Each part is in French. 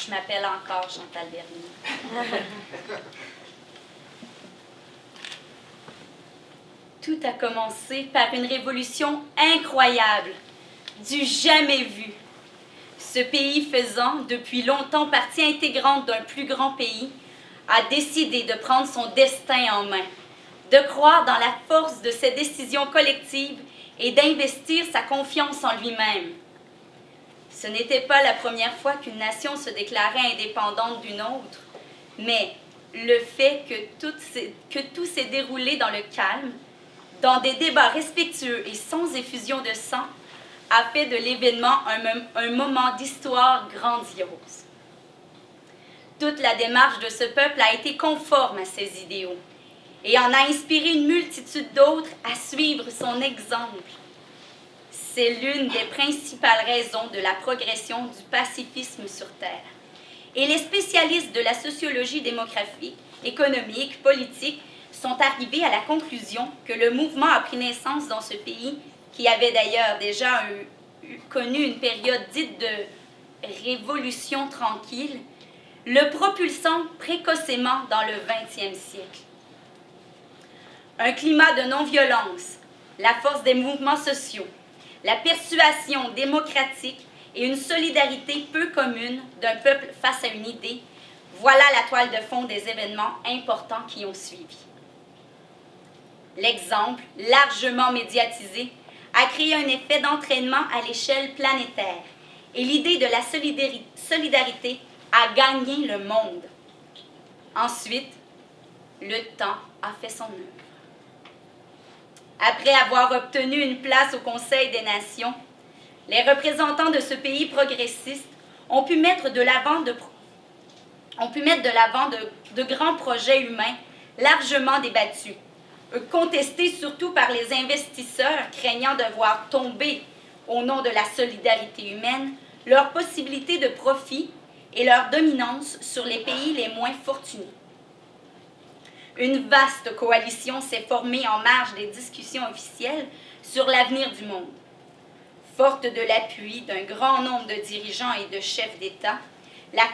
Je m'appelle encore Chantal Bernier. Tout a commencé par une révolution incroyable, du jamais vu. Ce pays faisant depuis longtemps partie intégrante d'un plus grand pays, a décidé de prendre son destin en main, de croire dans la force de ses décisions collectives et d'investir sa confiance en lui-même. Ce n'était pas la première fois qu'une nation se déclarait indépendante d'une autre, mais le fait que tout s'est déroulé dans le calme, dans des débats respectueux et sans effusion de sang, a fait de l'événement un moment d'histoire grandiose. Toute la démarche de ce peuple a été conforme à ses idéaux et en a inspiré une multitude d'autres à suivre son exemple. C'est l'une des principales raisons de la progression du pacifisme sur Terre. Et les spécialistes de la sociologie démographique, économique, politique sont arrivés à la conclusion que le mouvement a pris naissance dans ce pays, qui avait d'ailleurs déjà connu une période dite de révolution tranquille, le propulsant précocement dans le 20e siècle. Un climat de non-violence, la force des mouvements sociaux, la persuasion démocratique et une solidarité peu commune d'un peuple face à une idée, voilà la toile de fond des événements importants qui ont suivi. L'exemple, largement médiatisé, a créé un effet d'entraînement à l'échelle planétaire et l'idée de la solidarité a gagné le monde. Ensuite, le temps a fait son œuvre. Après avoir obtenu une place au Conseil des Nations, les représentants de ce pays progressiste ont pu mettre de l'avant de grands projets humains largement débattus, contestés surtout par les investisseurs craignant de voir tomber, au nom de la solidarité humaine, leurs possibilités de profit et leur dominance sur les pays les moins fortunés. Une vaste coalition s'est formée en marge des discussions officielles sur l'avenir du monde. Forte de l'appui d'un grand nombre de dirigeants et de chefs d'État, la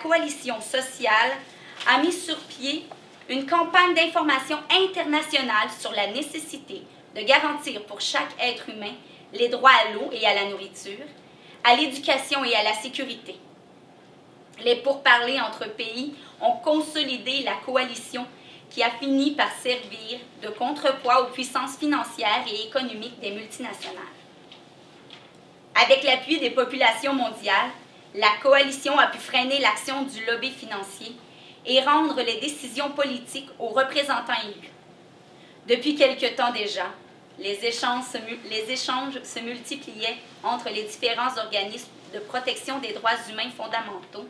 coalition sociale a mis sur pied une campagne d'information internationale sur la nécessité de garantir pour chaque être humain les droits à l'eau et à la nourriture, à l'éducation et à la sécurité. Les pourparlers entre pays ont consolidé la coalition qui a fini par servir de contrepoids aux puissances financières et économiques des multinationales. Avec l'appui des populations mondiales, la coalition a pu freiner l'action du lobby financier et rendre les décisions politiques aux représentants élus. Depuis quelque temps déjà, les échanges se multipliaient entre les différents organismes de protection des droits humains fondamentaux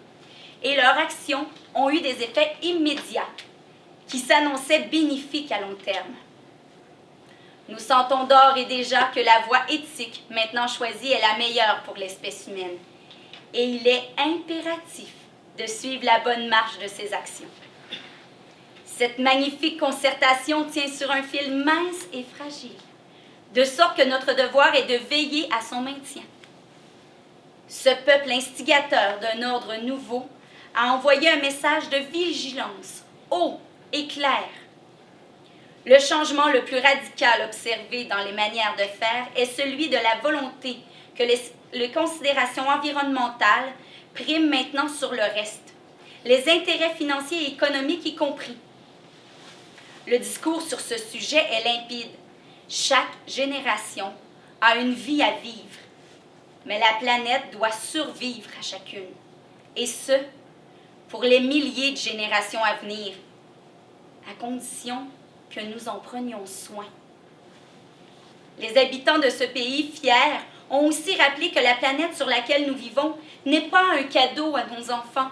et leurs actions ont eu des effets immédiats qui s'annonçaient bénéfiques à long terme. Nous sentons d'ores et déjà que la voie éthique maintenant choisie est la meilleure pour l'espèce humaine et il est impératif de suivre la bonne marche de ces actions. Cette magnifique concertation tient sur un fil mince et fragile, de sorte que notre devoir est de veiller à son maintien. Ce peuple instigateur d'un ordre nouveau a envoyé un message de vigilance, haut et clair. Le changement le plus radical observé dans les manières de faire est celui de la volonté que les considérations environnementales priment maintenant sur le reste, les intérêts financiers et économiques y compris. Le discours sur ce sujet est limpide. Chaque génération a une vie à vivre, mais la planète doit survivre à chacune, et ce, pour les milliers de générations à venir, à condition que nous en prenions soin. Les habitants de ce pays fiers ont aussi rappelé que la planète sur laquelle nous vivons n'est pas un cadeau à nos enfants,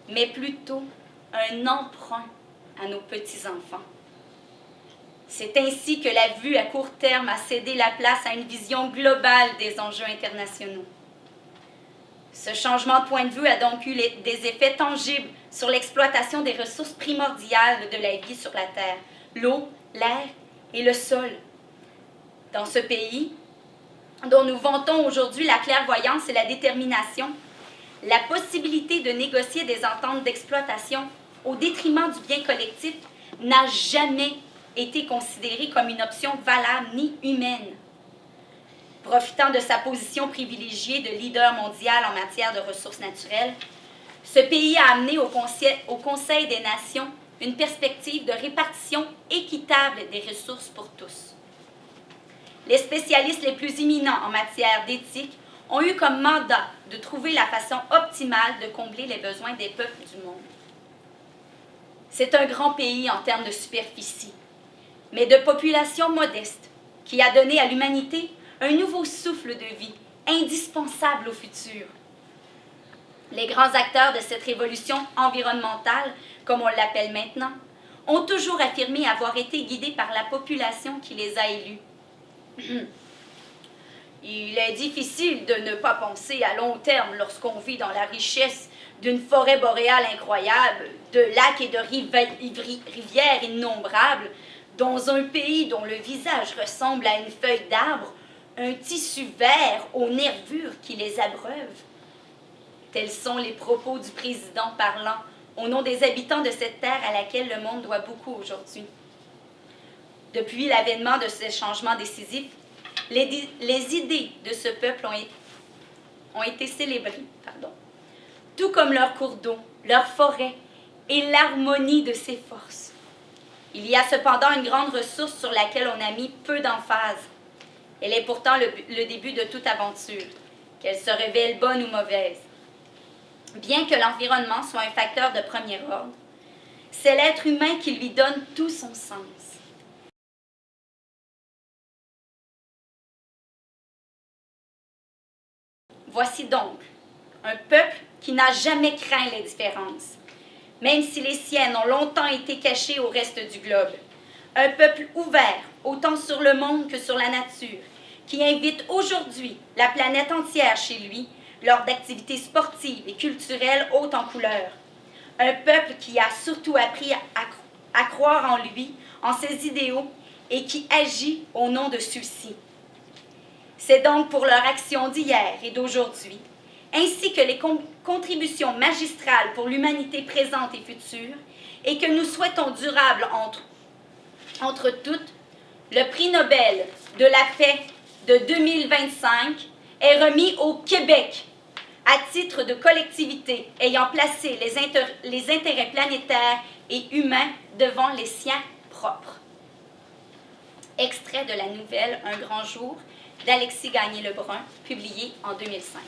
mais plutôt un emprunt à nos petits-enfants. C'est ainsi que la vue à court terme a cédé la place à une vision globale des enjeux internationaux. Ce changement de point de vue a donc eu des effets tangibles sur l'exploitation des ressources primordiales de la vie sur la Terre, l'eau, l'air et le sol. Dans ce pays, dont nous vantons aujourd'hui la clairvoyance et la détermination, la possibilité de négocier des ententes d'exploitation au détriment du bien collectif n'a jamais été considérée comme une option valable ni humaine. Profitant de sa position privilégiée de leader mondial en matière de ressources naturelles, ce pays a amené au Conseil des Nations une perspective de répartition équitable des ressources pour tous. Les spécialistes les plus éminents en matière d'éthique ont eu comme mandat de trouver la façon optimale de combler les besoins des peuples du monde. C'est un grand pays en termes de superficie, mais de population modeste, qui a donné à l'humanité un nouveau souffle de vie indispensable au futur. Les grands acteurs de cette révolution environnementale, comme on l'appelle maintenant, ont toujours affirmé avoir été guidés par la population qui les a élus. Il est difficile de ne pas penser à long terme lorsqu'on vit dans la richesse d'une forêt boréale incroyable, de lacs et de rivières innombrables, dans un pays dont le visage ressemble à une feuille d'arbre, un tissu vert aux nervures qui les abreuve. Tels sont les propos du président parlant au nom des habitants de cette terre à laquelle le monde doit beaucoup aujourd'hui. Depuis l'avènement de ces changements décisifs, les idées de ce peuple ont été célébrées, tout comme leurs cours d'eau, leurs forêts et l'harmonie de ses forces. Il y a cependant une grande ressource sur laquelle on a mis peu d'emphase. Elle est pourtant le début de toute aventure, qu'elle se révèle bonne ou mauvaise. Bien que l'environnement soit un facteur de premier ordre, c'est l'être humain qui lui donne tout son sens. Voici donc un peuple qui n'a jamais craint les différences, même si les siennes ont longtemps été cachées au reste du globe. Un peuple ouvert, autant sur le monde que sur la nature, qui invite aujourd'hui la planète entière chez lui lors d'activités sportives et culturelles hautes en couleurs. Un peuple qui a surtout appris à croire en lui, en ses idéaux, et qui agit au nom de ceux-ci. C'est donc pour leur action d'hier et d'aujourd'hui, ainsi que les contributions magistrales pour l'humanité présente et future, et que nous souhaitons durables entre toutes, le prix Nobel de la paix de 2025 est remis au Québec à titre de collectivité ayant placé les intérêts planétaires et humains devant les siens propres. Extrait de la nouvelle Un grand jour d'Alexis Gagné-Lebrun, publié en 2005.